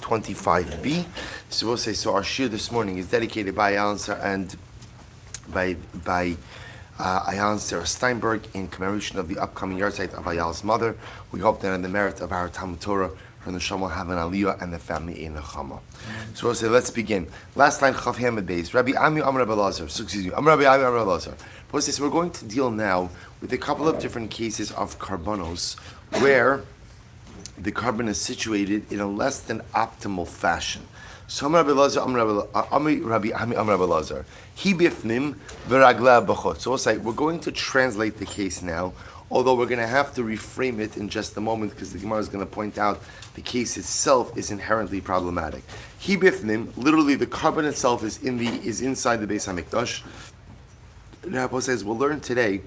25b. So we'll say, so our shir this morning is dedicated by Alan and by Ayan Sarah Steinberg in commemoration of the upcoming yahrzeit of Ayal's mother. We hope that in the merit of our Talmud Torah, her neshama will have an aliyah and the family in nechama. So we'll say, let's begin. Last line, Chav Hamid Beis. Rabbi Ami Amar Rabbi Lazar. So excuse me, Amar Rabbi Ami Amar Rabbi Lazar. So we're going to deal now with a couple of different cases of karbanos where the carbon is situated in a less than optimal fashion. So Amar Rabbi Lazar, Rabbi Ami Amar Rabbi Lazar. He bifnim v'ragla b'chot. So we'll say, we're going to translate the case now, although we're going to have to reframe it in just a moment because the Gemara is going to point out the case itself is inherently problematic. He bifnim, literally the carbon itself is inside the Beis Hamikdash. Rabbi says we'll learn today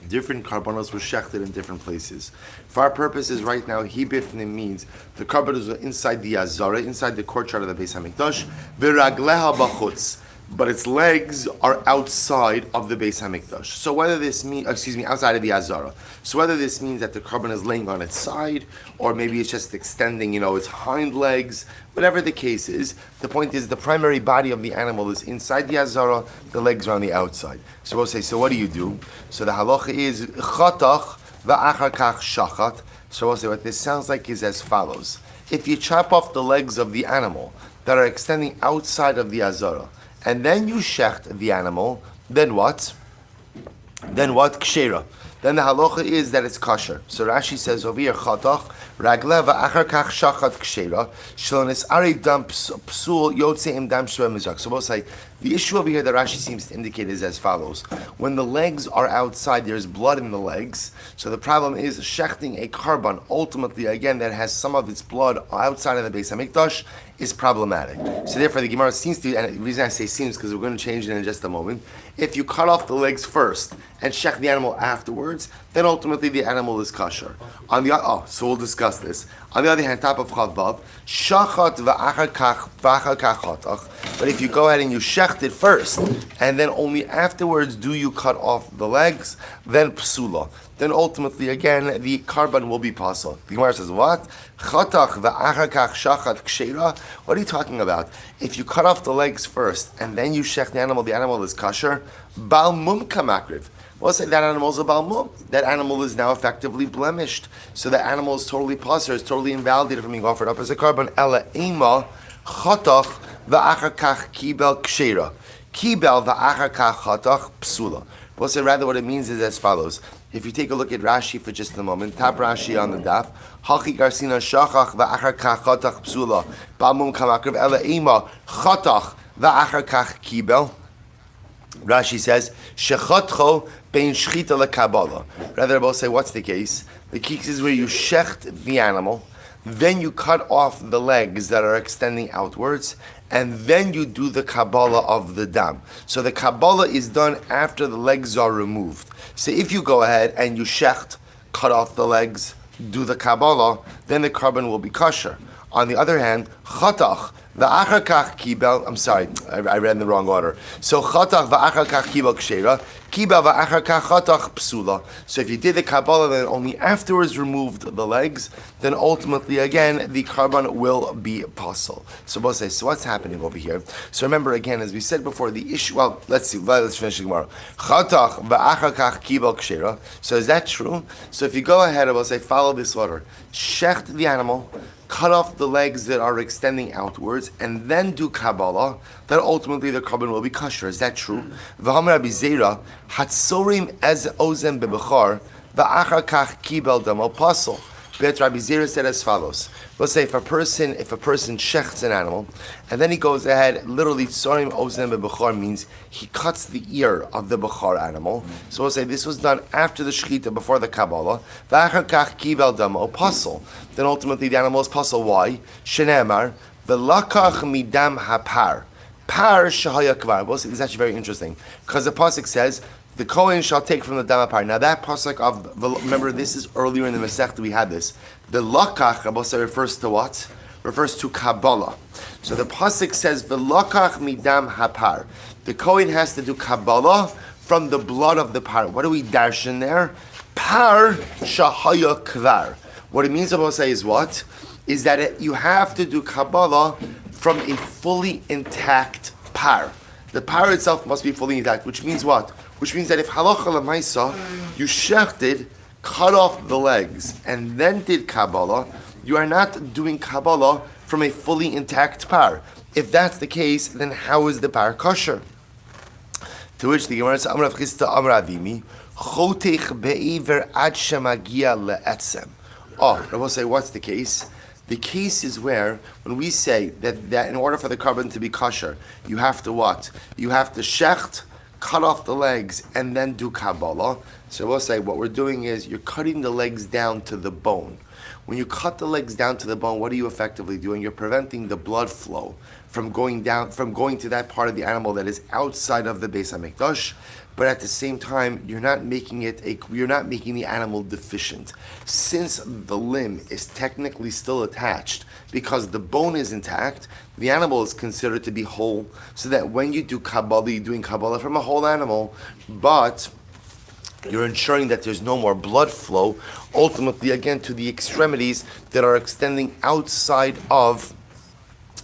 different karbanos were shechted in different places. For our purposes right now, he bifnim means the karbanos are inside the azara, inside the courtyard of the Beis Hamikdash, v'ragleha b'chutz, but its legs are outside of the Beis Hamikdash. So whether this means, outside of the azara. So whether this means that the carbon is laying on its side, or maybe it's just extending, its hind legs, whatever the case is, the point is the primary body of the animal is inside the azara, the legs are on the outside. So we'll say, so what do you do? So the halacha is chatach va'achar kach shachat. So we'll say what this sounds like is as follows. If you chop off the legs of the animal that are extending outside of the azara, and then you shecht the animal, then what? Kshera. Then the halacha is that it's kosher. So Rashi says over here, chatach, ragle va'achar kach shachat kshera, shlonis ari dam psul yotze im dam shveh mizrak. So we'll say, the issue over here that Rashi seems to indicate is as follows. When the legs are outside, there's blood in the legs. So the problem is shechting a carbon, ultimately, again, that has some of its blood outside of the Beis Hamikdash, is problematic. So therefore the Gemara seems to, and the reason I say seems because we're going to change it in just a moment, if you cut off the legs first and shech the animal afterwards, then ultimately the animal is kosher. So we'll discuss this. On the other hand, top of Chavav, shachat v'achar kach chatach. But if you go ahead and you shecht it first, and then only afterwards do you cut off the legs, then psula. Then ultimately, again, the carbon will be pasul. The Gemara says, what? Chatach v'achar kach shachat kshera? What are you talking about? If you cut off the legs first, and then you shecht the animal is kosher. Bal mum kamakriv. We'll say that animal is a balmum. That animal is now effectively blemished. So the animal is totally passer, is totally invalidated from being offered up as a carbon. Ela ema chatach va'achar kach kibel kshera. Kibel va'achar kach chatach psula. We'll say rather what it means is as follows. If you take a look at Rashi for just a moment, top Rashi on the daf, hachi garsina shachach va'achar kach chatach psula. Balmum kamakriv ela ema chatach va'achar kach kibel. Rashi says, Shechatcho bein shchita lekabala. Rather, we'll say, what's the case? The case is where you shecht the animal, then you cut off the legs that are extending outwards, and then you do the kabbalah of the dam. So the kabbalah is done after the legs are removed. So if you go ahead and you shecht, cut off the legs, do the kabbalah, then the carbon will be kosher. On the other hand, chatach va'achar kach kibel. I'm sorry, I read in the wrong order. So chatach va'achar kach kibel kshera, kibel va'achar kach chatach psula. So if you did the kabbalah then only afterwards removed the legs, then ultimately again the carbon will be pasul. So we'll say, so what's happening over here? So remember again, as we said before, the issue. Well, let's finish the Gemara. Chatach va'achar kach kibel kshera. So is that true? So if you go ahead, I will say, follow this order: shecht the animal, cut off the legs that are extending outwards, and then do Kabbalah, then ultimately the carbon will be kosher. Is that true? V'hamar Rabbi Zera, hatzorim ez ozem bebechar, v'achar kach kibel dam pasul. But Rabbi Zera said as follows. Let's say if a person shechts an animal, and then he goes ahead, literally tzorim ozem bebechar means he cuts the ear of the bechar animal. So we'll say this was done after the shechita, before the Kabbalah. V'achar kach kibel dam pasul. Then ultimately the animal is pasul. Why? Shenemar v'lakach midam hapar par shahaya kvar. Well, this is actually very interesting because the pasuk says, the Kohen shall take from the damapar. Now that pasuk remember this is earlier in the Masechta we had this. The lakach, Rabbi refers to what? Refers to Kabbalah. So the pasuk says, the lakach midam hapar. The Kohen has to do Kabbalah from the blood of the par. What do we darshan there? Par shahaya kvar. What it means, Rabbi is what? is that you have to do Kabbalah from a fully intact par. The par itself must be fully intact, which means what? Which means that if halacha l'maisa, you shechted, cut off the legs, and then did Kabbalah, you are not doing Kabbalah from a fully intact par. If that's the case, then how is the par kosher? To which the Gemara says, Amar Rav Chisda Amar Avimi, Chotech be'ever ad shemagia le'etzem. Oh, I will say, what's the case? The case is where, when we say that in order for the carbon to be kosher, you have to what? You have to shecht, cut off the legs, and then do Kabbalah. So we'll say what we're doing is you're cutting the legs down to the bone. When you cut the legs down to the bone, what are you effectively doing? You're preventing the blood flow from going to that part of the animal that is outside of the Beis HaMikdash, but at the same time, you're not making the animal deficient. Since the limb is technically still attached, because the bone is intact, the animal is considered to be whole, so that when you do Kabbalah, you're doing Kabbalah from a whole animal, but you're ensuring that there's no more blood flow, ultimately, again, to the extremities that are extending outside of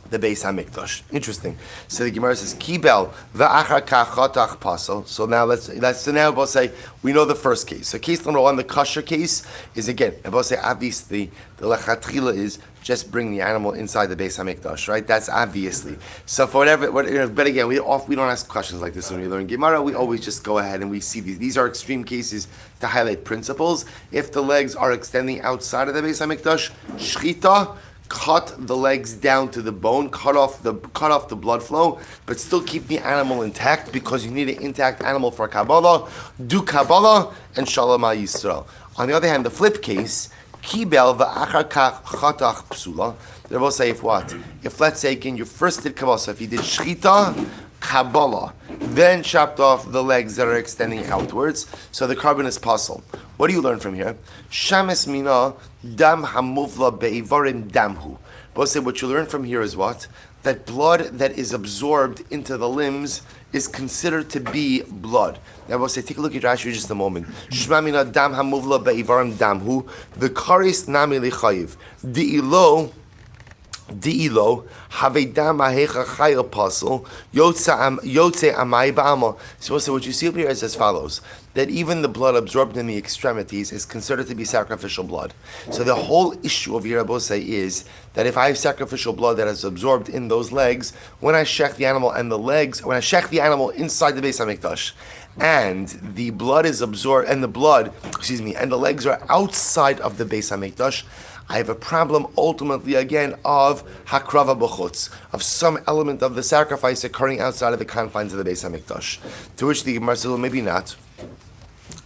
the Beis HaMikdash. Interesting. So the Gemara says, Kibel va'achar kachatach pasel. So now now we'll say we know the first case. So case number one, the kosher case is again. We'll say obviously the lechatchila is just bring the animal inside the Beis HaMikdash, right? That's obviously. So for whatever, but again, we don't ask questions like this when we learn Gemara. We always just go ahead and we see these. These are extreme cases to highlight principles. If the legs are extending outside of the Beis HaMikdash, shchita, cut the legs down to the bone, cut off the blood flow, but still keep the animal intact because you need an intact animal for Kabbalah. Do Kabbalah and Shalom Yisrael. On the other hand, the flip case, Kibel va'achar kach chatach psula. They will say if what? If let's say again you first did Kabbalah, so if you did Shchita, Kabbalah, then chopped off the legs that are extending outwards, so the carbon is puzzle. What do you learn from here? Shames mina dam hamuvla be'ivarim damhu. We'll say what you learn from here is what? That blood that is absorbed into the limbs is considered to be blood. Now we'll say, take a look at Rashi for just a moment. Shma mina dam hamuvla be'ivarim damhu. The karis nami lichayiv. Di'ilo havedam ahecha chayil pasul yotze amai ba'ama. So what you see over here is as follows: that even the blood absorbed in the extremities is considered to be sacrificial blood. So the whole issue of Yerabose is that if I have sacrificial blood that is absorbed in those legs, when I shech the animal and the legs, when I shech the animal inside the Beis HaMikdash, and the blood is absorbed, and the legs are outside of the Beis HaMikdash, I have a problem ultimately again of hakrava b'chutz, of some element of the sacrifice occurring outside of the confines of the Beis HaMikdash. To which the Gemara says, well, maybe not.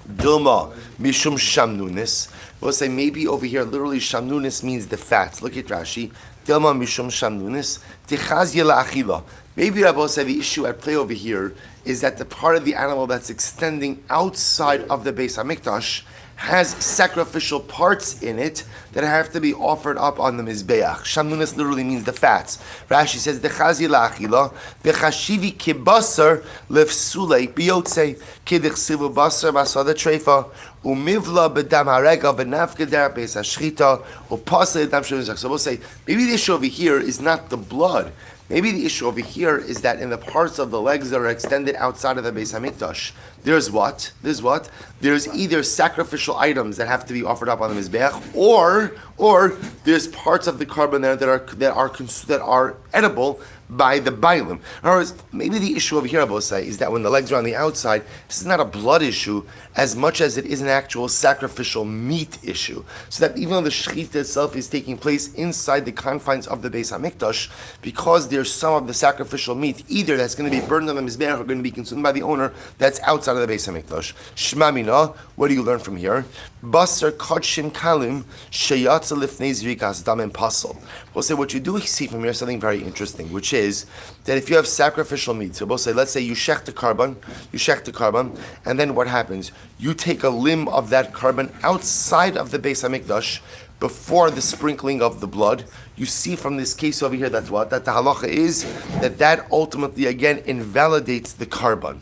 Dilma mishum shamnunis. We'll say maybe over here, literally shamnunis means the fat. Look at Rashi. Dilma mishum shamnunis tichazye la'achila. Maybe Rabbi said the issue at play over here is that the part of the animal that's extending outside of the Beis HaMikdash has sacrificial parts in it that have to be offered up on the Mizbeach. Shamnunis literally means the fats. Rashi says, Dechazi la'achila, v'chashivi kibasar lefsulei biyotze, kidichsivu basar masada treifa, umivla bedam harega v'nafgeder beis hashchita, upasa edam shemizach. So we'll say, maybe the issue over here is not the blood. Maybe the issue over here is that in the parts of the legs that are extended outside of the Beis HaMikdash, there's what? There's either sacrificial items that have to be offered up on the Mizbeach, or there's parts of the carbon there that are edible by the bailim. In other words, maybe the issue over here, I will say, is that when the legs are on the outside, this is not a blood issue as much as it is an actual sacrificial meat issue. So that even though the shechita itself is taking place inside the confines of the Beis HaMikdash, because there's some of the sacrificial meat, either that's going to be burned on the Mizbeach or going to be consumed by the owner, that's outside of the Beis HaMikdash. Shma mina, what do you learn from here? Basar kodshim kalim sheyatza lifnei zrikas dam and pasal. We'll say what you do see from here is something very interesting, which is that if you have sacrificial meat, so we'll say, let's say you shech the carbon, and then what happens? You take a limb of that carbon outside of the Beis HaMikdash before the sprinkling of the blood. You see from this case over here that what? That the halacha is that ultimately again invalidates the carbon.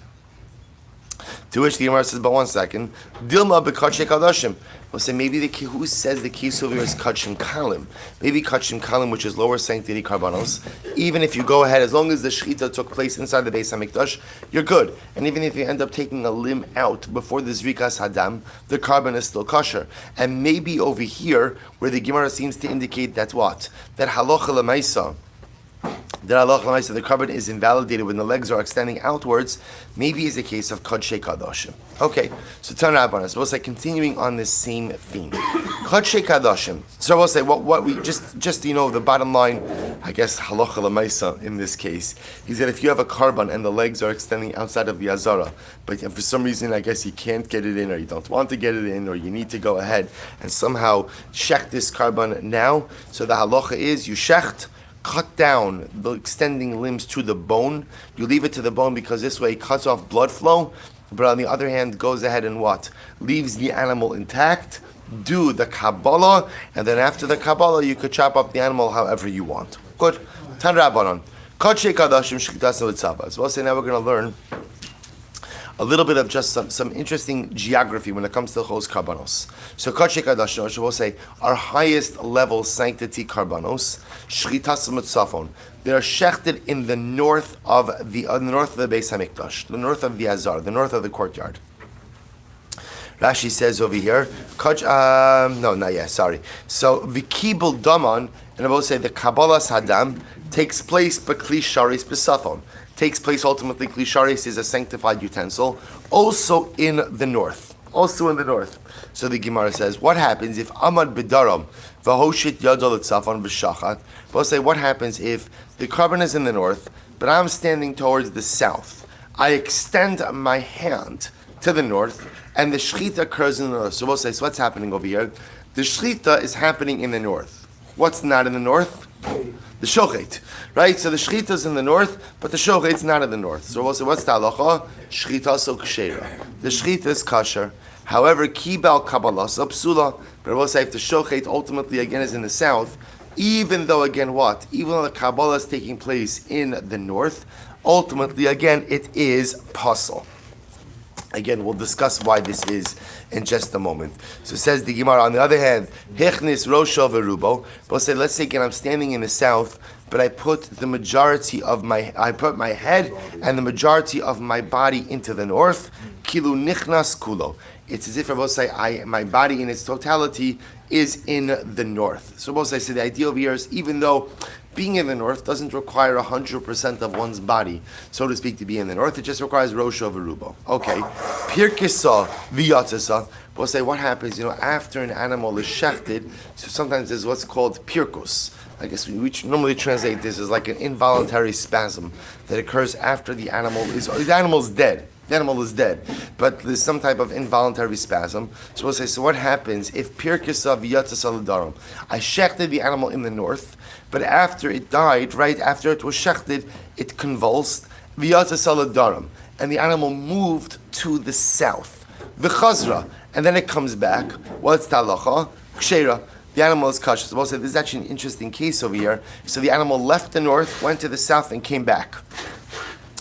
To which the Gemara says, but 1 second, Dilma b'kachei kadoshim. We'll say maybe who says the case over here is kachim kalim? Maybe kachim kalim, which is lower sanctity karbanos. Even if you go ahead, as long as the shechita took place inside the Beis Hamikdash, you're good. And even if you end up taking a limb out before the zrikas hadam, the carbon is still kosher. And maybe over here, where the Gemara seems to indicate that what? That halacha l'maisa, the carbon is invalidated when the legs are extending outwards, maybe is a case of Kodshei Kadoshim. Okay, so turn up on us. We'll say, continuing on this same theme. Kodshei Kadoshim. So we'll say, what we just the bottom line, I guess, halacha l'maisa in this case, is that if you have a carbon and the legs are extending outside of the azara, but for some reason, I guess you can't get it in, or you don't want to get it in, or you need to go ahead and somehow shecht this carbon now, so the halacha is, you shecht, cut down the extending limbs to the bone. You leave it to the bone because this way it cuts off blood flow, but on the other hand goes ahead and what? Leaves the animal intact. Do the Kabbalah, and then after the Kabbalah you could chop up the animal however you want. Good. Tan Rabbanon. Kodshei Kadashim Shchitas V'Tzava. So we'll say now we're going to learn a little bit of just some interesting geography when it comes to Chos Karbanos. So Kodshei Kadashim, we'll say our highest level sanctity Karbanos, Shchitas V'Tzafon. They are shechted in the north of the Beis Hamikdash, the north of the Azar, the north of the courtyard. Rashi says over here, So Vikibul Daman, and I will say the Kabbalas Hadam takes place B'Kli Sharis B'Safon. Takes place ultimately, Kli Sharis is a sanctified utensil, also in the north. Also in the north. So the Gemara says, what happens if Amad B'Daram V'Hoshit Yadol Tzafon B'Shachat? We'll say, what happens if the carbon is in the north, but I'm standing towards the south? I extend my hand to the north, and the shechita occurs in the north. So we'll say, so what's happening over here? The shechita is happening in the north. What's not in the north? The shochet, right? So the shechita is in the north, but the shochet's not in the north. So we'll say, what's the halacha? Shechita so kshera. The shechita is kosher. However, kibal kabbalah so psula. But we'll say if the shochet ultimately again is in the south, even though again what? Even though the kabbalah is taking place in the north, ultimately again it is pasul. Again, we'll discuss why this is in just a moment. So it says the Gemara, on the other hand, Hechnis Rosho Verubo. We'll say, let's say again, I'm standing in the south, but I put my head and the majority of my body into the north. Kilu Nichnas Kulo. It's as if I will say, my body in its totality is in the north. So we'll say, so the idea over here is, even though being in the north doesn't require 100% of one's body, so to speak, to be in the north. It just requires Rosho Verubo. Okay. Pirkisa Viyatzasa. We'll say what happens, after an animal is shechted, so sometimes there's what's called pirkus. I guess we normally translate this as like an involuntary spasm that occurs after the animal is dead. The animal is dead, but there's some type of involuntary spasm. So we'll say, so what happens if pirkisa Viyatzasa L'daram? I shechted the animal in the north, but after it died, right after it was shechted, it convulsed, Viyatzasa L'daram, and the animal moved to the south, V'chazra, and then it comes back. What's talacha? Kshera. The animal is kosher. So we'll say this is actually an interesting case over here. So the animal left the north, went to the south, and came back.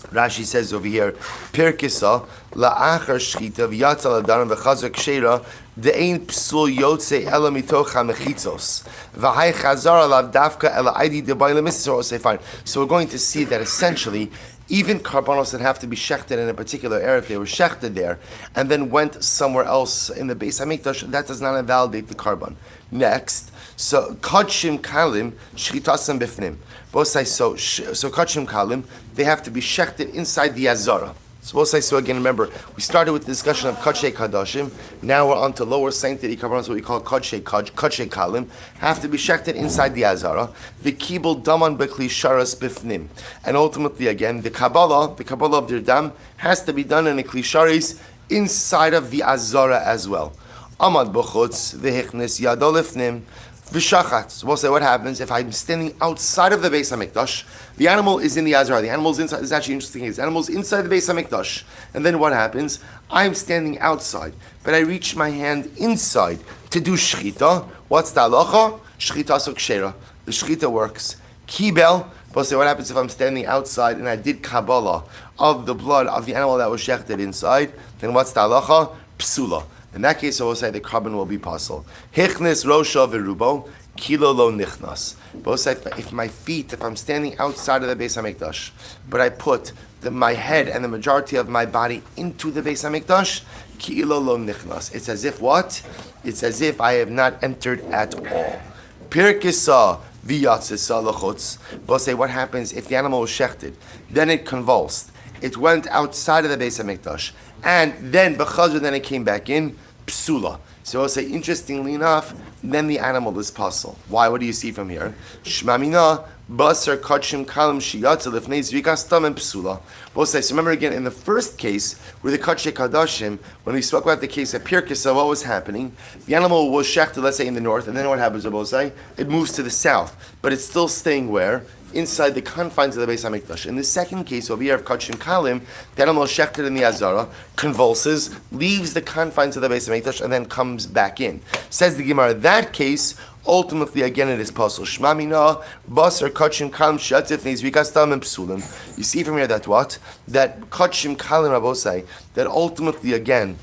Rashi says over here, Pirkisa la'achar shchita v'yatza l'daram v'chazar kshera de'ein psul yotze ela mitoch ha'mechitzos v'hai chazar alav davka ela aidi de'bai le'misor. Say fine. So we're going to see that essentially, even karbanos that have to be shechted in a particular area, if they were shechted there and then went somewhere else in the Beis Hamikdash, that does not invalidate the carbon. Next, so kodshim kalim shchitasam bifnim. Both say so kodshim kalim, they have to be shechted inside the azara. So we'll say so again. Remember, we started with the discussion of kodshei kadashim. Now we're on to lower sanctity karbanos, what we call kodshei kalim, have to be shechted inside the azara. The kibul daman bekli sharas bifnim, and ultimately again the kabbalah of their dam has to be done in a kli sharis inside of the azara as well. Amad b'chutz v'hichnis yadol lifnim v'shachat. So we'll say what happens if I'm standing outside of the Beis Hamikdash. The animal is in the Azara. The animal is inside. This is actually interesting. The animal is inside the Beis Hamikdash. And then what happens? I'm standing outside, but I reach my hand inside to do shechita. What's the halacha? Shechita so kshera. The shechita works. Kibel But say, what happens if I'm standing outside and I did Kabbalah of the blood of the animal that was shechted inside? Then what's the halacha? Psula. In that case, I will say the carbon will be pasul. Hichnis rosha v'rubo, kilo lo nichnas. Both say, if I'm standing outside of the Beis HaMikdash, but I put my head and the majority of my body into the Beis HaMikdash, kilo lo nichnas. It's as if what? It's as if I have not entered at all. Pirkisa v'yatzisa l'chutz. Both say, what happens if the animal was shechted? Then it convulsed. It went outside of the Beis HaMikdash. And then, then it came back in, psula. So I'll say, interestingly enough, then the animal is pasul. Why? What do you see from here? Shmamina, basar kachim kalim shiyatza lifnei zrikas tam and psula. Both say, so remember again, in the first case, with the kachei kadashim, when we spoke about the case of Pirkisa, what was happening? The animal was shechted, let's say, in the north, and then what happens, both say? It moves to the south, but it's still staying where? Inside the confines of the Beis HaMikdash. In the second case, over here of Kachim Kalim, the animal shechted in the Azara, convulses, leaves the confines of the Beis HaMikdash, and then comes back in. Says the Gemara, that case, ultimately, again, it is pasul. Shmamina, basar, Kachim Kalim, shatif, nizvikastam, and psulim. You see from here that what? That Kachim Kalim, Rabosai, that ultimately, again,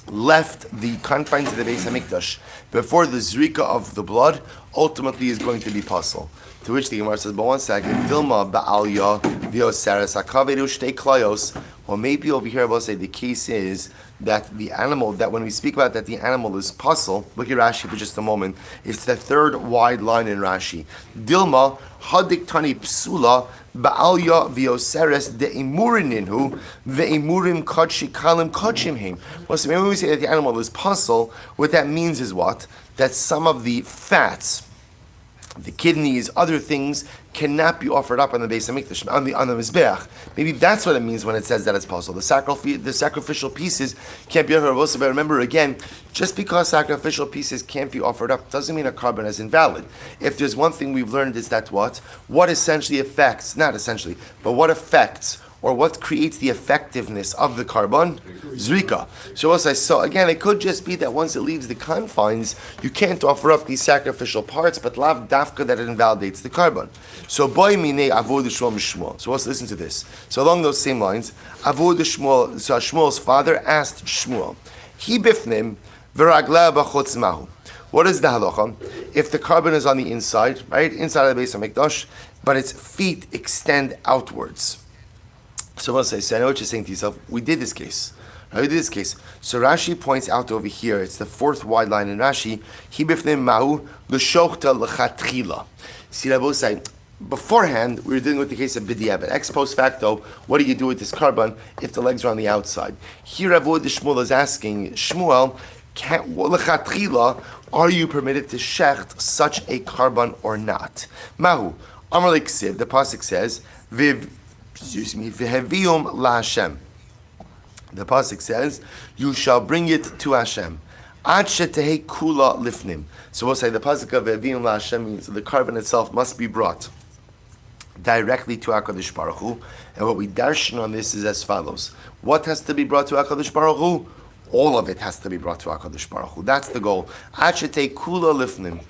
left the confines of the Beis HaMikdash before the zrika of the blood, ultimately is going to be pasul. To which the Gemara says, but one second, Dilma ba'alya v'oseres hakaveru shtei klayos. Well, maybe over here, we'll say the case is that the animal, that when we speak about that the animal is pasul, look at Rashi for just a moment, it's the third wide line in Rashi. Dilma hadik tani psula ba'alya v'oseres de'imurininu ve'imurim kodshi kalim kodshim him. Well, so maybe when we say that the animal is pasul, what that means is what? That some of the fats, the kidneys, other things cannot be offered up on the Beis HaMikdash, on the Mizbeach. Maybe that's what it means when it says that it's possible. The sacrificial pieces can't be offered up. But remember again, just because sacrificial pieces can't be offered up doesn't mean a carbon is invalid. If there's one thing we've learned is that what essentially affects, not essentially, but what affects or what creates the effectiveness of the carbon? Zrika. So again, it could just be that once it leaves the confines, you can't offer up these sacrificial parts, but lav dafka that it invalidates the carbon. So boy mine avod Shmuel. So let's listen to this. So along those same lines, avod Shmuel. So Shmuel's father asked Shmuel, "He bifnim v'ragla b'chutz mahu." What is the halacha? If the carbon is on the inside, right, inside of the Beis HaMikdash, but its feet extend outwards. So I know what you're saying to yourself. We did this case. Right? We did this case. So Rashi points out over here, it's the fourth wide line in Rashi, Hi bifnim mahu l'shochta l'chatchila. See, Rabbi say, beforehand, we were dealing with the case of b'diavad. Ex post facto, what do you do with this carbon if the legs are on the outside? Here, Rabbi Shmuel is asking, Shmuel, l'chatchila, are you permitted to shecht such a carbon or not? Mahu, Amar Leksiv, the pasuk says, V'hevium laHashem. The pasuk says, "You shall bring it to Hashem." Ad shetehe kula lifnim. So we'll say the pasuk of V'hevium laHashem means that the carbon itself must be brought directly to HaKadosh Baruch Hu. And what we darshan on this is as follows: what has to be brought to HaKadosh Baruch Hu? All of it has to be brought to HaKadosh Baruch Hu. That's the goal. Ad shetehe kula lifnim.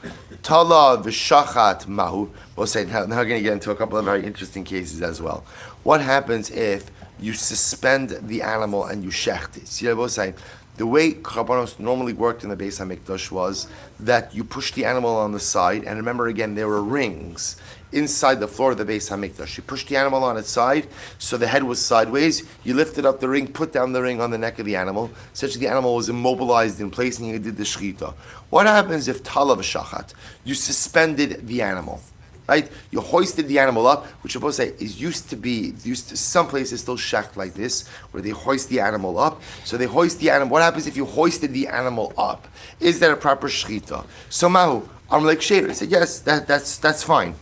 Tala v'shachat mahu. We'll say now we're going to get into a couple of very interesting cases as well. What happens if you suspend the animal and you shecht it? See, I will say the way Karbanos normally worked in the Beis HaMikdash was that you push the animal on the side, and remember again, there were rings inside the floor of the Beis HaMikdash. You pushed the animal on its side, so the head was sideways. You lifted up the ring, put down the ring on the neck of the animal, such that the animal was immobilized in place, and you did the shechita. What happens if talav shachat? You suspended the animal, right? You hoisted the animal up, which I'm supposed to say is used to some places still shecht like this, where they hoist the animal up. So they hoist the animal. What happens if you hoisted the animal up? Is that a proper shechita? So mahu, Amrlek Sheder said yes, that's fine.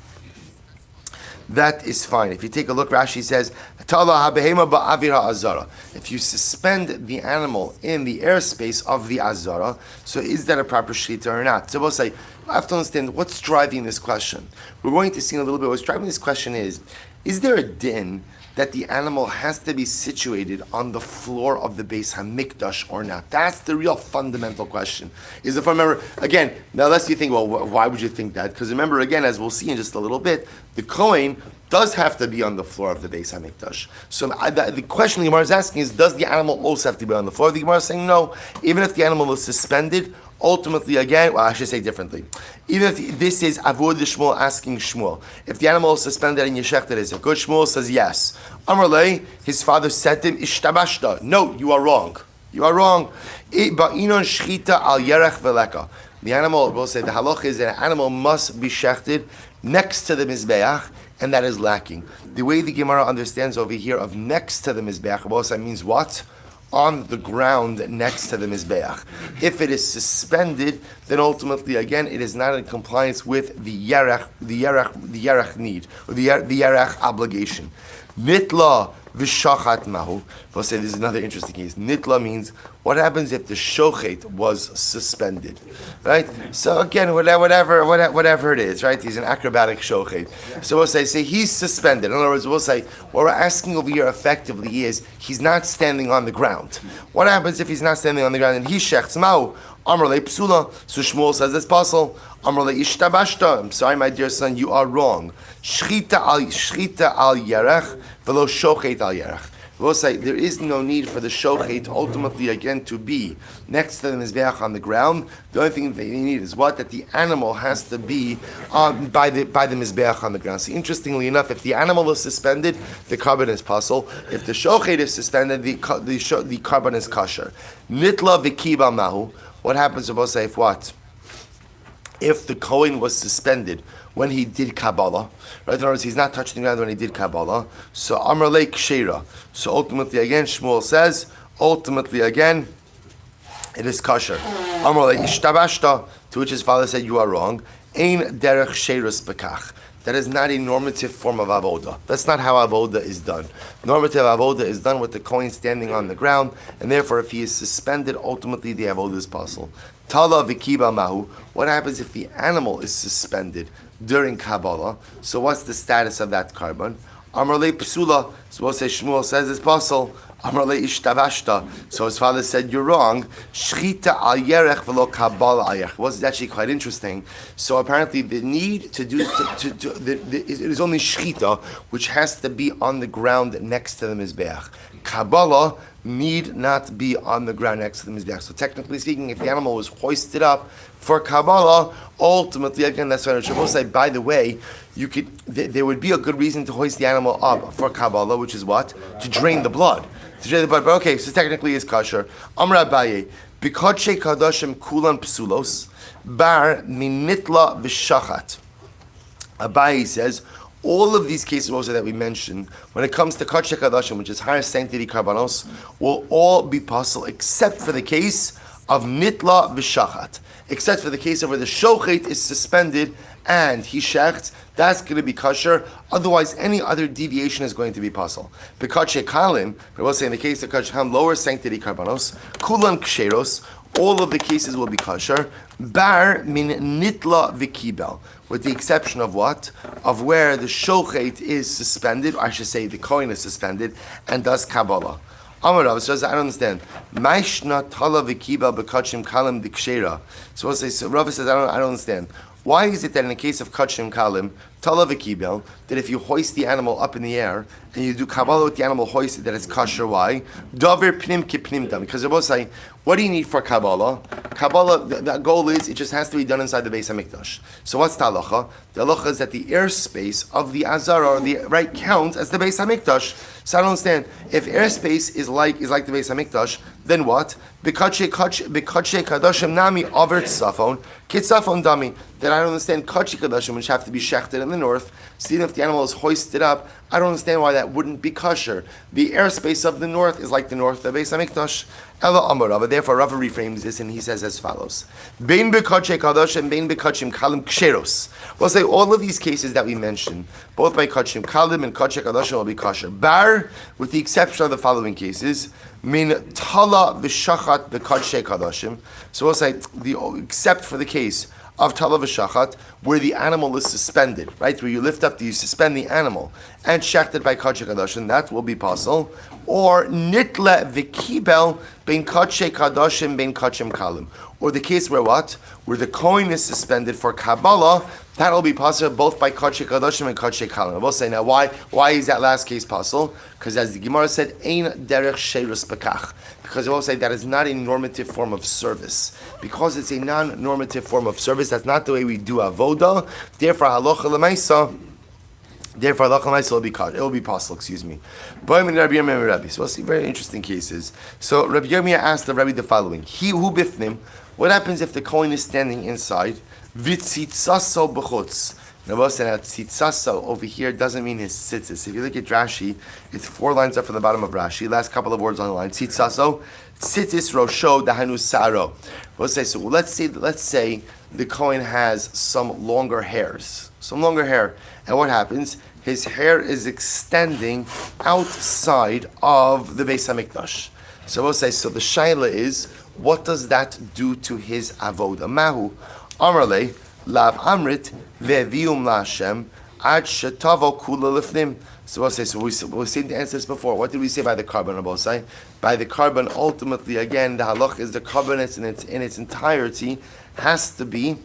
That is fine. If you take a look, Rashi says, if you suspend the animal in the airspace of the Azara, so is that a proper shechita or not? So we'll say, I have to understand what's driving this question. We're going to see in a little bit what's driving this question is there a din that the animal has to be situated on the floor of the Beis Hamikdash or not? That's the real fundamental question. Is if I remember, again, now lest you think, well, why would you think that? Because remember, again, as we'll see in just a little bit, the Kohen does have to be on the floor of the Beis Hamikdash. So the question the Gemara is asking is, does the animal also have to be on the floor? The Gemara is saying no. Even if the animal is suspended, ultimately, again, well, I should say differently. Even if this is Avod Shmuel asking Shmuel, if the animal is suspended and Yeshechted, is it good? Shmuel says yes. Amrlei, his father said to him, Ishtabashta. No, you are wrong. You are wrong. Ba'inon shchita al yerech veleka. The animal, we'll say the halach is that an animal must be shechted next to the Mizbeach, and that is lacking. The way the Gemara understands over here of next to the Mizbeach, that means what? On the ground next to the Mizbeach. If it is suspended, then ultimately, again, it is not in compliance with the Yerech need, or the Yerech obligation. Nitla v'shachat mahu. We'll say this is another interesting case. Nitla means what happens if the shochet was suspended, right? So again, whatever it is, right? He's an acrobatic shochet. So we'll say he's suspended. In other words, we'll say what we're asking over here effectively is he's not standing on the ground. What happens if he's not standing on the ground and he shechts mahu? Amrle psula. So Shmuel says it's possible. Amrle ishtabashta. I'm sorry, my dear son, you are wrong. Shchita al yerech v'lo shochet al yerech. We'll say there is no need for the shochet ultimately again to be next to the mizbeach on the ground. The only thing they need is what? That the animal has to be by the mizbeach on the ground. So interestingly enough, if the animal is suspended, the carbon is pasul. If the shochet is suspended, the carbon is kosher. Nitla v'kiba mahu. What happens if we'll say if what? If the Kohen was suspended when he did Kabbalah, right? In other words, he's not touching the ground when he did Kabbalah. So Amar Lei Kshera. So ultimately, again, Shmuel says, it is kosher. Amar Lei Ishtabashta, to which his father said, you are wrong. Ein derech sheirus bekach. That is not a normative form of avoda. That's not how avoda is done. Normative avoda is done with the Kohen standing on the ground, and therefore, if he is suspended, ultimately the avoda is possible. Tala v'kiba mahu. What happens if the animal is suspended during Kabbalah? So what's the status of that carbon? Amrle psula. So we'll say Shmuel says it's possible. Amrle ishtavashta. So his father said you're wrong. Shchita al yerech v'lo Kabbalah al yerech. Was actually quite interesting. So apparently the need to do it is only shchita, which has to be on the ground next to the mizbeach. Kabbalah need not be on the ground next to the mizbeach. So technically speaking, if the animal was hoisted up for Kabbalah, ultimately, again, that's why Shabbos say, by the way, there would be a good reason to hoist the animal up for Kabbalah, which is what? To drain the blood. But okay, so technically it's kosher. Amr Abaye, Bikodshe Kadoshim Kulan Psulos, Bar Minitla V'Shachat. Abaye says, all of these cases also that we mentioned, when it comes to Kodshe Kadoshim, which is higher sanctity karbanos, will all be possible except for the case of Nitla V'Shachat. Except for the case of where the shochet is suspended and he shechts, that's going to be kosher. Otherwise, any other deviation is going to be possible. B'kadshe kalim, I will say in the case of kadshe kalim, lower sanctity karbanos, kulan ksheros, all of the cases will be kosher. Bar min nitla v'kibel, with the exception of what? Of where the shochet is suspended, or I should say the Kohen is suspended, and does Kabbalah. Amar Rav says, I don't understand. Maishna tala v'kibel b'kachim kalim dikshera. So Rav says, I don't understand. Why is it that in the case of kachim kalim, tala v'kibel, that if you hoist the animal up in the air and you do Kabbalah with the animal hoisted, that it's kosher? Why? Davar pnim ki pnim dam. Because they're both saying, what do you need for Kabbalah? Kabbalah, the goal is, it just has to be done inside the Beis HaMikdash. So what's the halacha? The halacha is that the airspace of the Azara, or the right, counts as the Beis HaMikdash. So I don't understand. If airspace is like the Beis HaMikdash, then what? B'kadshe kadoshim nami over tzafon, kitzafon dami. Then I don't understand kadshe kadoshim, which have to be shechted in the north. So even if the animal is hoisted up, I don't understand why that wouldn't be kosher. The airspace of the north is like the north of the Beis HaMikdash. Ela Amar Rava. Therefore, Rava reframes this and he says as follows: Bein b'kadshe kadoshim, bein b'kachim kalim ksheros. We'll say all of these cases that we mentioned, both by kachim kalim and kadshe kadoshim, will be kosher. Bar, with the exception of the following cases: min tala v'shachat b'kadshe kadoshim. So we'll say except for the case of talav v'shachat, where the animal is suspended, right? Where you lift up, you suspend the animal, and shechted by kodesh kadoshim, that will be possible. Or nitle v'kibel bein kodesh kadoshim bein kodeshim kalim. Or the case where what? Where the coin is suspended for Kabbalah, that will be possible both by Kodesh Kadoshim and Kodesh Kalim. I will say now, why is that last case possible? Because as the Gemara said, Ein derech sheirus bekach. Because I will say that is not a normative form of service. Because it's a non-normative form of service, that's not the way we do avoda. Therefore, halacha l'maisa, it will be possible, excuse me. So we'll see very interesting cases. So Rabbi Yirmiyah asked the Rabbi the following. He who bifnim, what happens if the coin is standing inside? Vitzitzaso b'chutz. Now we'll say that tzitzaso over here doesn't mean his tzitzis. If you look at Rashi, it's 4 lines up from the bottom of Rashi. Last couple of words on the line. Tzitzaso, tzitzis rosho dahanu saro. We'll say, so let's say the coin has some longer hairs. Some longer hair. And what happens? His hair is extending outside of the Beis HaMikdash. So we'll say, so the shaila is, what does that do to his avoda? Mahu, Amarle, Lav Amrit, Ve'vium Lashem, Ad Shetavo Kula Lifnim. So we'll say, we've seen the answers before. What did we say by the carbon, Rabbi say? By the carbon, ultimately, again, the halach is the carbon in its entirety has to be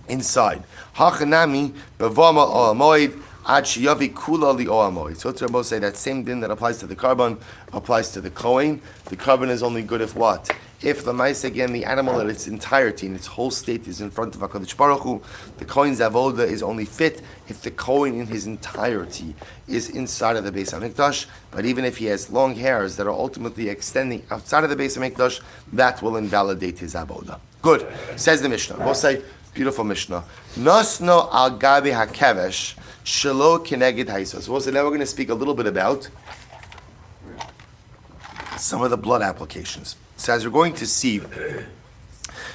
inside. Hachanami, Bevama Olamoid, Ad Shiyavi Kula Li Olamoid. So to Rabbi say, that same thing that applies to the carbon applies to the kohen. The carbon is only good if what? If the mice, again, the animal in its entirety, in its whole state is in front of HaKadosh Baruch Hu, the kohen's avoda is only fit if the kohen in his entirety is inside of the Beis HaMikdash. But even if he has long hairs that are ultimately extending outside of the Beis HaMikdash, that will invalidate his avoda. Good. Says the Mishnah. We'll say, beautiful Mishnah. Nosno al gabi hakevesh shelo keneged haisos. We'll say, now we're going to speak a little bit about some of the blood applications. So as we're going to see,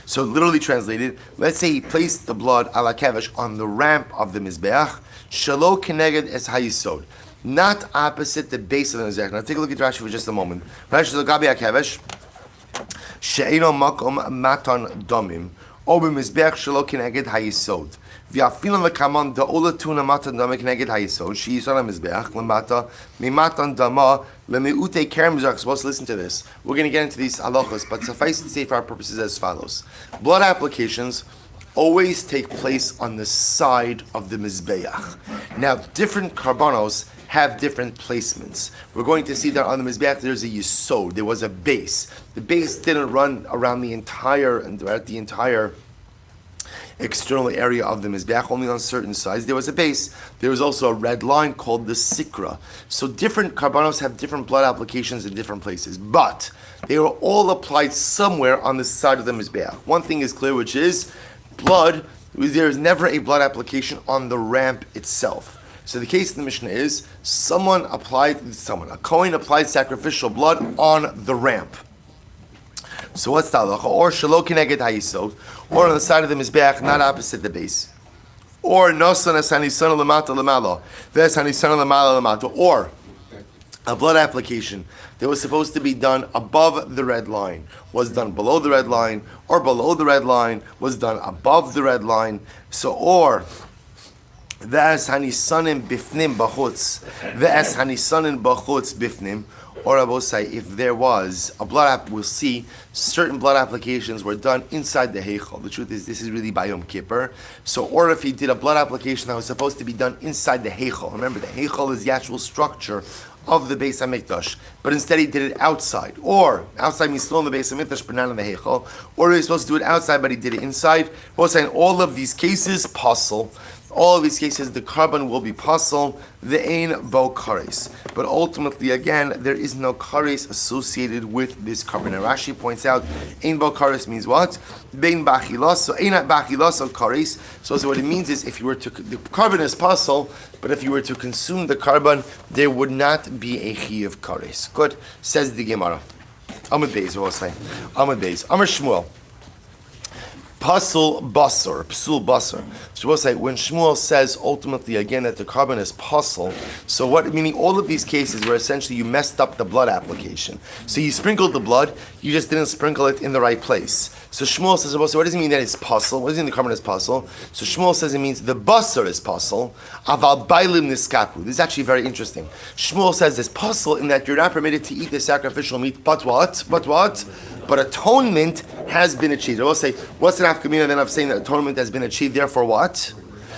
so literally translated, let's say he placed the blood ala kevesh on the ramp of the Mizbeach, shelo keneged es hayisod, not opposite the base of the Mizbeach. Now take a look at Rashi for just a moment. Rashi says, gabi hakevesh, she'eno makom matan domim, o b'Mizbeach shelo keneged hayisod. V'afilam v'kaman da'ola tuna matan dama keneged hayisod, she'yisod ha-Mizbeach, l'mata, mimatan dama, l'me'ute kerem mizbeach. Supposed to listen to this. We're going to get into these halachos, but suffice to say for our purposes as follows. Blood applications always take place on the side of the Mizbeach. Now, different karbanos have different placements. We're going to see that on the Mizbeach there's a yisod, there was a base. The base didn't run around the entire external area of the Mizbeach, only on certain sides. There was a base. There was also a red line called the Sikra. So different karbanos have different blood applications in different places, but they were all applied somewhere on the side of the Mizbeach. One thing is clear, which is blood, there is never a blood application on the ramp itself. So the case in the Mishnah is, a kohen applied sacrificial blood on the ramp. So what's the halacha? Or shelo keneged hayisod, or on the side of the Mizbeach, not opposite the base. Or nosan es hanisana lemata lemalo, ves hanisana lemala lemato. Or a blood application that was supposed to be done above the red line was done below the red line, or below the red line was done above the red line. So, or ves hanisanim bifnim bachutz, ves hanisanim bachutz bifnim. Or Abosai, if there was a blood we'll see certain blood applications were done inside the Heichal. The truth is, this is really by Yom Kippur. So, or if he did a blood application that was supposed to be done inside the Heichal. Remember, the Heichal is the actual structure of the Beis HaMikdash, but instead he did it outside. Or, outside means still in the Beis HaMikdash, but not in the Heichal. Or he was supposed to do it outside, but he did it inside. Abosai, in all of these cases, puzzle. All of these cases, the carbon will be pasul, the ein bo kares. But ultimately, again, there is no kares associated with this carbon. And Rashi points out, ein bo kares means what? Bein bachilos, so einat bachilos of kares. So what it means is, if you were to, the carbon is pasul, but if you were to consume the carbon, there would not be a chi of kares. Good, says the Gemara. Amud Beis, we'll say. Amud Beis. Amar Shmuel. Pasul basar, psul basar. So we'll say when Shmuel says ultimately again that the carbon is pasul, so what, meaning all of these cases where essentially you messed up the blood application. So you sprinkled the blood, you just didn't sprinkle it in the right place. So Shmuel says, well, so what does it mean that it's pasul? What does it mean the carbon is pasul? So Shmuel says it means the basar is pasul, aval bailim niskapu. This is actually very interesting. Shmuel says it's pasul in that you're not permitted to eat the sacrificial meat, but what? But atonement has been achieved. I will say, what's the nafkamina then of saying that atonement has been achieved, therefore what?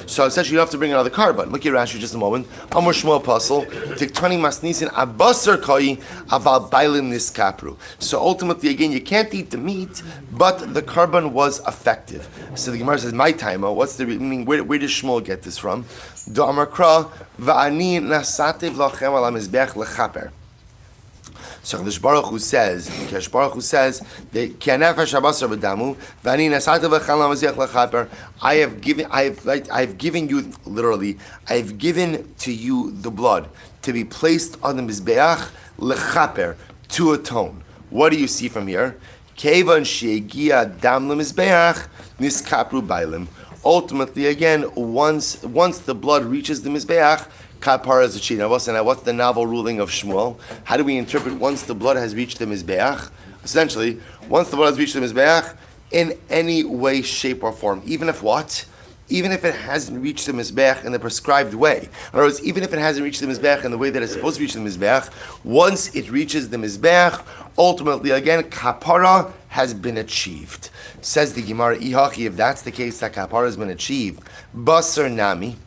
So essentially you have to bring another carbon. Look at Rashi just a moment. Amor Shmuel Pasal, Tiktani Masnisin Abasar Koi Aval Bailim Niskapru. So ultimately again you can't eat the meat, but the carbon was effective. So the Gemara says, my timer, what's the meaning? Where does Shmuel get this from? Do Amar Kra Va'ani Nasativ Lachem Ala Mizbech Lechaper. So Kadosh Baruch Hu says that I've given you literally, I've given to you the blood to be placed on the mizbeach lechaper, to atone. What do you see from here? Kevan shegia dam lemizbeach niskapru bailim. Ultimately, again, once the blood reaches the mizbeach, kapara is achieved. Now, what's the novel ruling of Shmuel? How do we interpret once the blood has reached the mizbeach? Essentially, once the blood has reached the mizbeach, in any way, shape, or form, even if what? Even if it hasn't reached the mizbeach in the prescribed way. In other words, even if it hasn't reached the mizbeach in the way that it's supposed to reach the mizbeach, once it reaches the mizbeach, ultimately, again, kapara has been achieved. Says the Gemara, Ihachi, if that's the case, that kapara has been achieved, basar nami.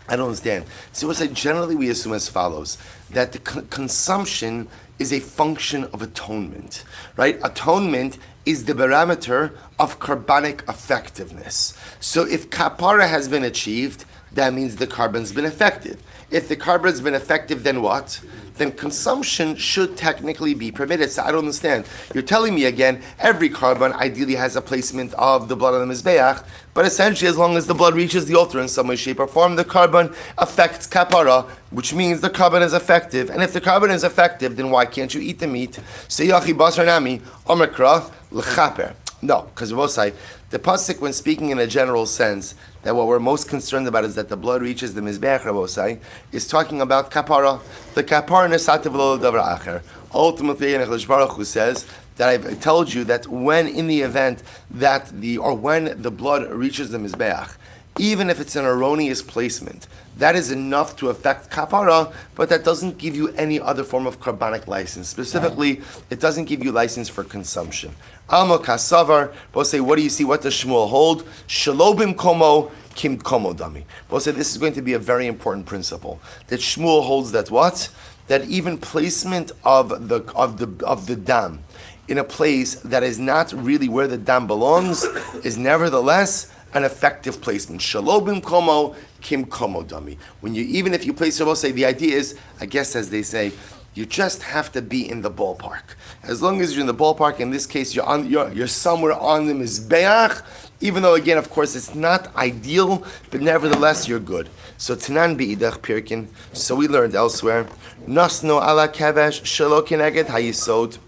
I don't understand. So what's generally we assume as follows, that the consumption is a function of atonement, right? Atonement is the barometer of carbonic effectiveness. So if kapara has been achieved, that means the carbon's been effective. If the carbon's been effective, then what? Then consumption should technically be permitted. So I don't understand. You're telling me again, every carbon ideally has a placement of the blood on the mizbeach, but essentially as long as the blood reaches the altar in some way, shape, or form, the carbon affects kapara, which means the carbon is effective. And if the carbon is effective, then why can't you eat the meat? Seyachi basar nami, omekra, l'chaper. No, because we'll say, the pasuk, when speaking in a general sense, that what we're most concerned about is that the blood reaches the mizbeach, Rabosai, is talking about kapara. The kapara nesativ lo davar acher. Ultimately, Kadosh Baruch Hu says that I've told you that when in the event that when the blood reaches the mizbeach, even if it's an erroneous placement, that is enough to affect kapara, but that doesn't give you any other form of carbonic license. Specifically, it doesn't give you license for consumption. Alma kasavar, both say, what do you see? What does Shmuel hold? Shalobim komo, kim komo dami. Both say this is going to be a very important principle. That Shmuel holds that what? That even placement of the dam in a place that is not really where the dam belongs is nevertheless an effective placement. Shalobim komo, kim komo dami. Even if you place it, say the idea is, I guess as they say, you just have to be in the ballpark. As long as you're in the ballpark, in this case, you're somewhere on the mizbeach, even though again, of course, it's not ideal, but nevertheless, you're good. So Tanan bi'idach pirkin. So we learned elsewhere, nasno ala kevesh shelo keneged hayisod.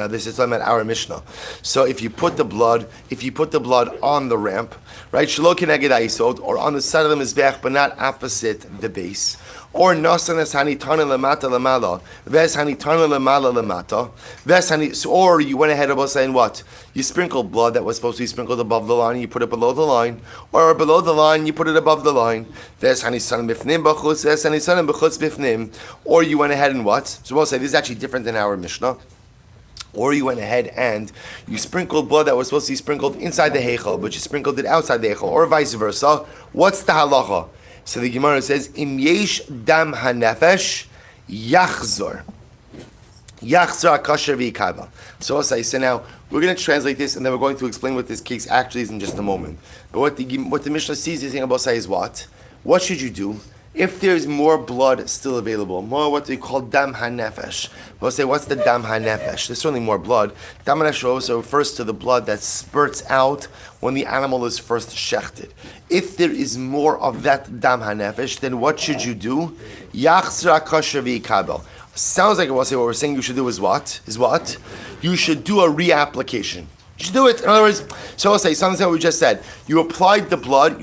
This is talking about our Mishnah. So if you put the blood on the ramp, right, shelo keneged hayisod, or on the side of the mizbeach, but not opposite the base, or nasanas hanitana lamata lamala, ves hanitana lamala lamata, ves hanit. Or you went ahead of saying what? You sprinkled blood that was supposed to be sprinkled above the line, you put it below the line, or below the line, you put it above the line. Ves hanisan bifnim b'chutz, ves hanisan b'chutz bifnim. Or you went ahead and what? So we'll say this is actually different than our Mishnah. Or you went ahead and you sprinkled blood that was supposed to be sprinkled inside the heichal, but you sprinkled it outside the heichal, or vice versa. What's the halacha? So the Gemara says, Im yesh dam hanefesh yachzor. Yachzor akasher v'ikaba. So now we're going to translate this, and then we're going to explain what this case actually is in just a moment. But what the Mishnah sees is saying about is what? What should you do? If there's more blood still available, more what we call dam hanefesh. We'll say, what's the dam hanefesh? There's certainly more blood. Dam hanefesh also refers to the blood that spurts out when the animal is first shechted. If there is more of that dam hanefesh, then what should you do? Yachzra kosher v'ikabel. Sounds like we'll say what we're saying you should do is what? You should do a reapplication. You should do it. In other words, so I'll say something that we just said. You applied the blood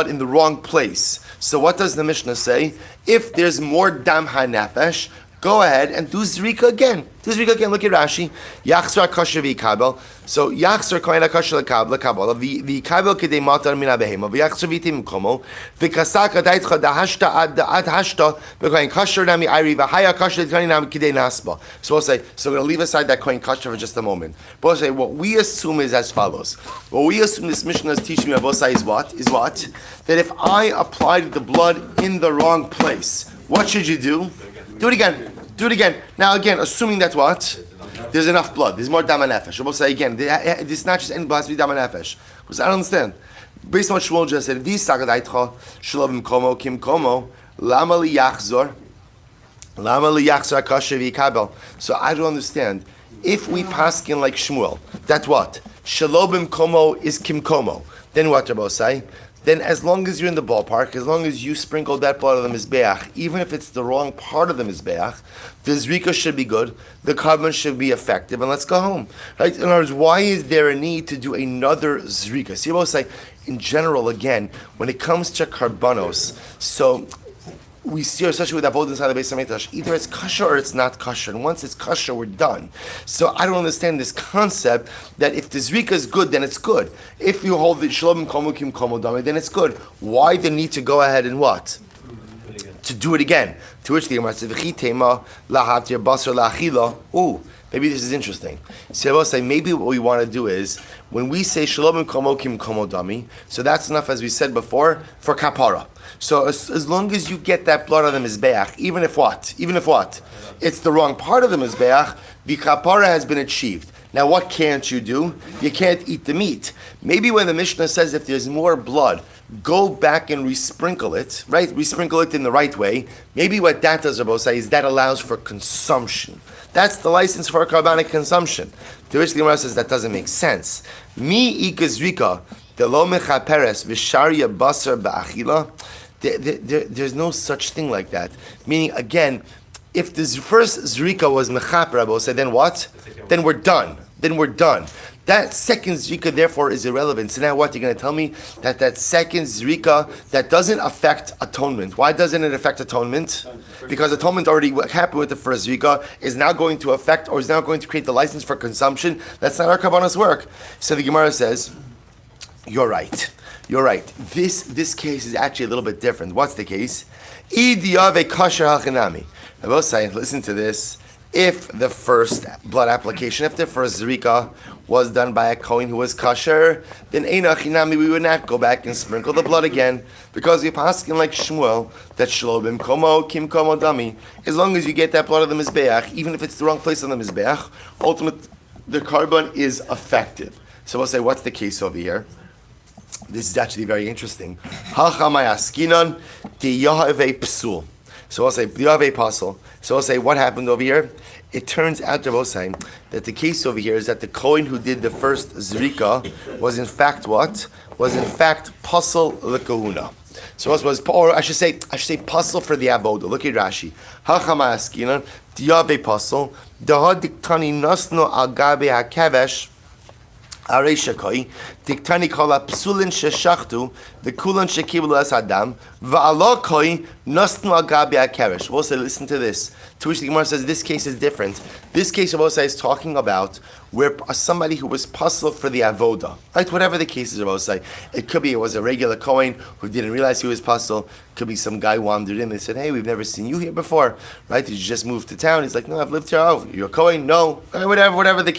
in the wrong place. So what does the Mishnah say? If there's more dam hanefesh, go ahead and do zrika again. Look at Rashi. Yachzor kosher v'ikabel. So yachzor kohen kosher lekabel. V'ikabel kedei matar min abehema. V'yachzor v'itim komo. V'kasak adaitcha dahashta ad hashta. V'kohen kosher nami ayri. V'haya kosher l'tkani nami kedei nasba. So we'll say, so we're going to leave aside that kohen kosher for just a moment. But we'll say, what we assume is as follows. What we assume this Mishnah is teaching me about is what? That if I applied the blood in the wrong place, what should you do? Do it again. Now again, assuming that what? There's enough blood. There's more dam nefesh. We'll say again, this is not just any blood, it's dam nefesh. Because I don't understand. Based on what Shmuel just said, this sagadaitcha shalom komo kim komo lama liyachzor kasher v'ikabel. So I don't understand. If we paskin like Shmuel, that's what? Shalom komo is kim komo. Then what Rabbi say? Then as long as you're in the ballpark, as long as you sprinkle that blood of the Mizbeach, even if it's the wrong part of the Mizbeach, the Zrika should be good, the carbon should be effective, and let's go home. Right? In other words, why is there a need to do another Zrika? See what I'll say? In general, again, when it comes to carbonos, so we see, especially with avodah inside the Beis Hamikdash, either it's kosher or it's not kosher. And once it's kosher, we're done. So I don't understand this concept that if the zrika is good, then it's good. If you hold the shalom komukim komodame, then it's good. Why the need to go ahead and what? To do it again. To which the Gemara says, "V'chitema lahatir basar la'achila." Ooh, maybe this is interesting. So I will say, maybe what we want to do is, when we say shalom komokim komodami, so that's enough, as we said before, for kapara. So as long as you get that blood on the Mizbeach, even if what? It's the wrong part of the Mizbeach, the kapara has been achieved. Now what can't you do? You can't eat the meat. Maybe when the Mishnah says if there's more blood, go back and resprinkle it, right? Resprinkle it in the right way. Maybe what that does, Rabbi say, is that allows for consumption. That's the license for carbonic consumption. To which the Gemara says that doesn't make sense. Mi ikazrika, the lo mechaperes, v'sharya basar ba'achila. There's no such thing like that. Meaning, again, if the first zrika was mechaper, I will say, then what? Then we're done. That second zrika, therefore, is irrelevant. So now what? You're going to tell me that second zrika, that doesn't affect atonement. Why doesn't it affect atonement? Because atonement already happened with the first zrika, is now going to affect, or is now going to create the license for consumption. That's not our Kabbalah's work. So the Gemara says, you're right. This case is actually a little bit different. What's the case? Idiyave kasher hachinami. I will say, listen to this. If the first blood application, if the first zrika was done by a kohen who was kosher, then eina chinami, we would not go back and sprinkle the blood again, because we paskin like Shmuel that shlobim komo kim komo dami. As long as you get that blood of the mizbeach, even if it's the wrong place on the mizbeach, ultimately the carbon is effective. So we'll say, what's the case over here? This is actually very interesting. Hachamayaskinon diyahave psul. So I'll say diyahave pasul. So I'll say, what happened over here? It turns out, Rabbi saying that the case over here is that the kohen who did the first zrika was in fact what? Was in fact pasul lekahuna. So it was, or I should say pasul for the avoda. Look at Rashi. Hachamayaskinon diyahave pasul dahad diktani nasno al gabe hakevesh. Areshakoi, Diktani kola psulin sheshachtu, the kulan shekibul as adam, va'alokoi nostnu agabi akeresh. We'll say, listen to this. To which the Gemara says this case is different. This case, Rabbi is talking about where somebody who was puzzled for the avoda, right? Whatever the case is, Rabbi, it could be it was a regular kohen who didn't realize he was puzzled. Could be some guy wandered in. They said, "Hey, we've never seen you here before, right? Did you just move to town?" He's like, "No, I've lived here. Oh, you're a kohen? No, whatever the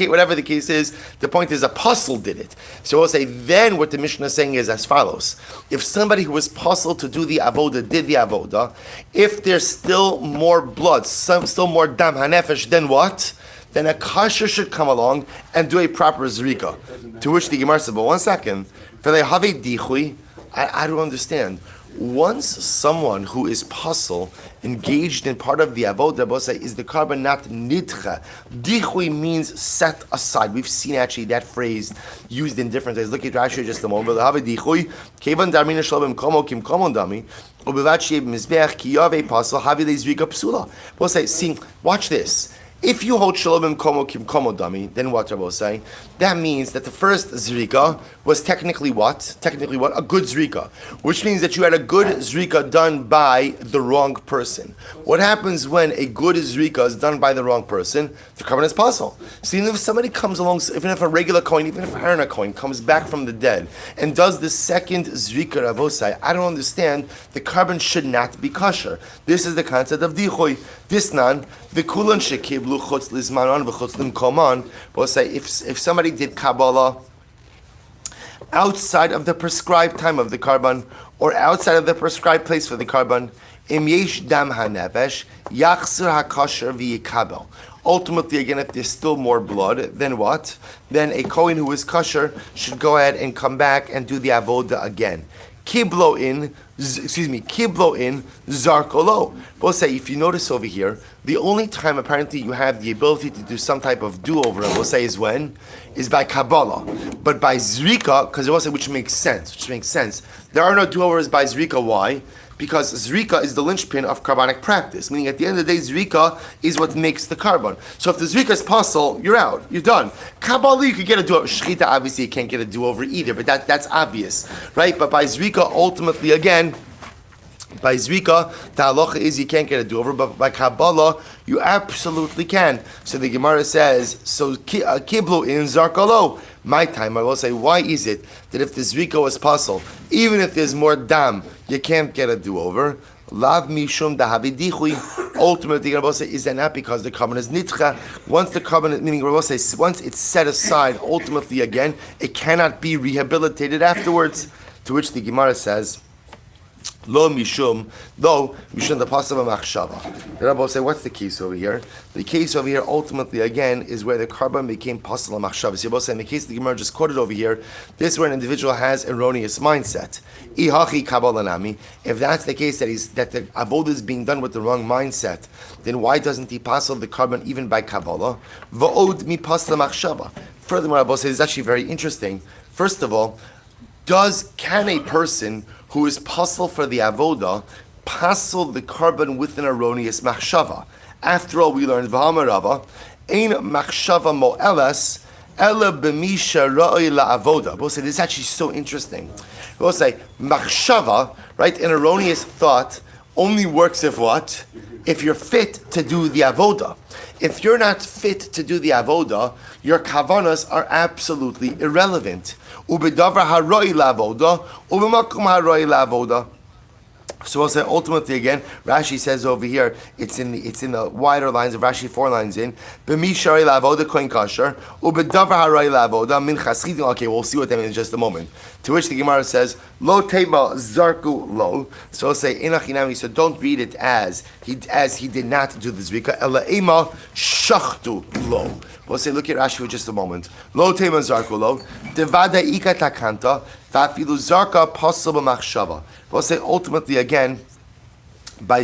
case is. The point is, a puzzle did it." So we'll say then what the Mishnah is saying is as follows: if somebody who was puzzled to do the avoda did the avoda, if there's still more blood, still more dam hanefesh, then what? Then a kasher should come along and do a proper zrika. To which the Gemara said, but one second, I don't understand. Once someone who is puzzle engaged in part of the avodah, is the carbon not nidcha? Dichui means set aside. We've seen actually that phrase used in different ways. Look at Rashi just a moment. Kevan darmina shlobim komo kim komon dami ubivat sheib mizbeach ki yave puzzle havi lezrika psula. See, watch this. If you hold shalom komo kim komo dami, then what Rabbi was saying? That means that the first zrika was technically what? Technically what? A good zrika, which means that you had a good zrika done by the wrong person. What happens when a good zrika is done by the wrong person? The carbon is possible. So even if somebody comes along, even if a regular coin, even if a Harana coin comes back from the dead and does the second zrika Rabosai, I don't understand. The carbon should not be kosher. This is the concept of dichoy. Disnan, the kulan shekiblu chutz lizmanon v'chutz limkoman. We'll say if somebody did Kabbalah outside of the prescribed time of the carbon or outside of the prescribed place for the carbon, im yesh dam hanevesh yachzir hakosher v'yikabel. Ultimately, again, if there's still more blood, then what? Then a Kohen who is kosher should go ahead and come back and do the avoda again. Kiblo in, zarkolo. We'll say, if you notice over here, the only time apparently you have the ability to do some type of do-over, we'll say, is when? Is by Kabbalah. But by Zrika, because we'll say, which makes sense. There are no do-overs by Zrika. Why? Because Zrika is the linchpin of carbonic practice. Meaning at the end of the day, Zrika is what makes the carbon. So if the Zrika is possible, you're out. You're done. Kabbalah, you could get a do-over. Shechita, obviously, you can't get a do-over either, but that's obvious. Right? But by Zrika, ultimately, again, by Zrika, the halacha is you can't get a do-over, but by Kabbalah, you absolutely can. So the Gemara says, so kiblu in zarkalo. My time, I will say, why is it that if the Zrika was possible, even if there's more dam, you can't get a do-over? Lav mishum dahavidichui. Ultimately, Rabbi say, is that not because the carbon is nitcha? Once the carbon, meaning Rabbi say, once it's set aside, ultimately again, it cannot be rehabilitated afterwards. To which the Gemara says, Lo mishum, though mishum the pasuk of machshava. The Rabbi will say, what's the case over here? The case over here, ultimately, again, is where the carbon became pasuk of machshava. So Rabbi will say, in the case the Gemara just quoted over here, this is where an individual has erroneous mindset. Ihachi kabbalanami. If that's the case, that the avodah is being done with the wrong mindset, then why doesn't he pasuk the carbon even by kabbalah? Va'od mi pasuk machshava. Furthermore, Rabbi will say, this is actually very interesting. First of all, can a person who is pasul for the avoda pasul the carbon with an erroneous machshava? After all, we learned v'hamarava ein machshava mo'elas ela b'misha ra'oi la'avoda. We'll say this is actually so interesting. We'll say machshava, right? An erroneous thought only works if what? If you're fit to do the avoda. If you're not fit to do the avoda, your kavanas are absolutely irrelevant. Ubedavar haroi la'avoda, ubemakum haroi la'avoda. So we'll say ultimately again, Rashi says over here, it's in the wider lines of Rashi, 4 lines in. B'mishari la'avoda koin kasher, ubedavar haroi la'avoda min chaschidin. Okay, we'll see what that means in just a moment. To which the Gemara says, lo tema zarku lo. So we'll say inachinami. So don't read it as he did not do the zrika. Ela ema shachtu lo. We'll say, look at Rashi for just a moment. Lo tema zarku lo. Devada ika takanta. Vafilu zarka possible machshava. We'll say ultimately again, by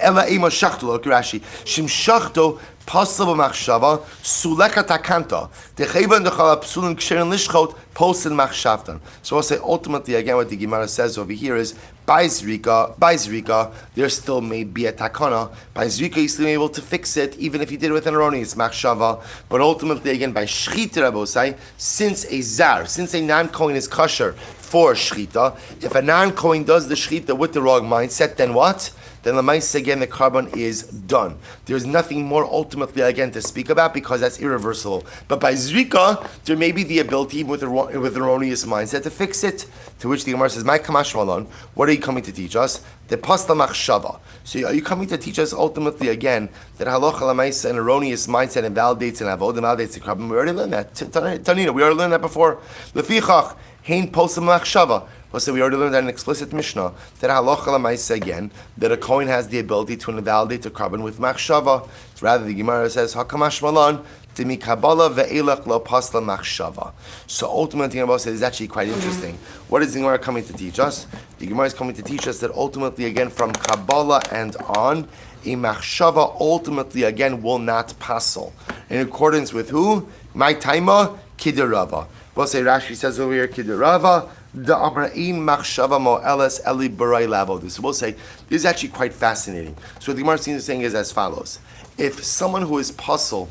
ela ema shachtu lo. Look at Rashi. Shim shachto possible machshava suleka takanta. Techeva ndechala psulin ksherin lishchot posin machshavtan. So we'll say ultimately again, what the Gemara says over here is by zrika, there still may be a takana. By zrika, you're still able to fix it, even if you did it with an erroneous machshava. But ultimately, again, by shchita, Rabosai, since a non-kohen is kosher for shchita, if a non-kohen does the shchita with the wrong mindset, then what? Then l'maisa again, the carbon is done. There's nothing more ultimately again to speak about because that's irreversible. But by zrika, there may be the ability with erroneous mindset to fix it. To which the Gemara says, "My kamash malon, what are you coming to teach us? The pasta machshava." So are you coming to teach us ultimately again that halacha l'maisa, an erroneous mindset invalidates an avodah, invalidates the carbon? We already learned that. Tanina, we already learned that before. Lefichach hein posta machshava. So we already learned that in explicit Mishnah that halacha l'maisa again that a kohen has the ability to invalidate a carbon with machshava. Rather, the Gemara says hakamash malan demi kabbalah ve'elach lo pasla machshava. So ultimately, the Gemara says is actually quite interesting. What is the Gemara coming to teach us? The Gemara is coming to teach us that ultimately, again, from Kabbalah and on, a machshava ultimately again will not passel. In accordance with who? My taima kiderava. We'll say Rashi says over here kiderava. The Amra'in Machshava Mo'eles Eli Barai Lavodu. So we'll say, this is actually quite fascinating. So what the Gemara is saying is as follows. If someone who is puzzle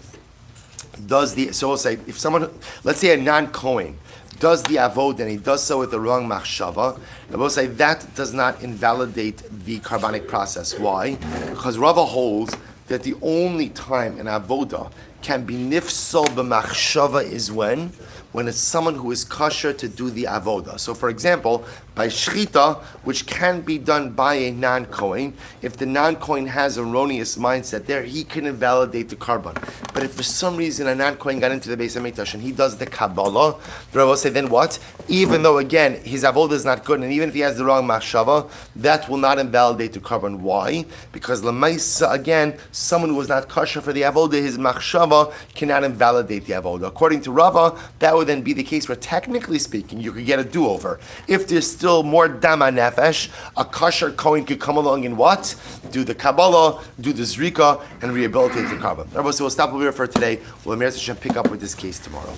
does so we'll say, if someone, let's say a non-Kohen, does the avod and he does so with the wrong machshava, and we'll say that does not invalidate the carbonic process. Why? Because Rava holds that the only time an avoda can be nifsal b'machshava is when it's someone who is kosher to do the avoda. So, for example, by shchita, which can be done by a non-Kohen, if the non-Kohen has erroneous mindset there, he can invalidate the carbon. But if for some reason a non-Kohen got into the Beis HaMikdash and he does the Kabbalah, the Rabbi will say, then what? Even though, again, his avoda is not good, and even if he has the wrong machshava, that will not invalidate the carbon. Why? Because Lamaisa, again, someone who was not kosher for the avoda, his machshava cannot invalidate the avoda. According to Rava, that would then be the case where, technically speaking, you could get a do-over. If there's still more dama nefesh, a kosher Kohen could come along and what? Do the Kabbalah, do the Zrika, and rehabilitate the carbon. So we'll stop over here for today. We'll pick up with this case tomorrow.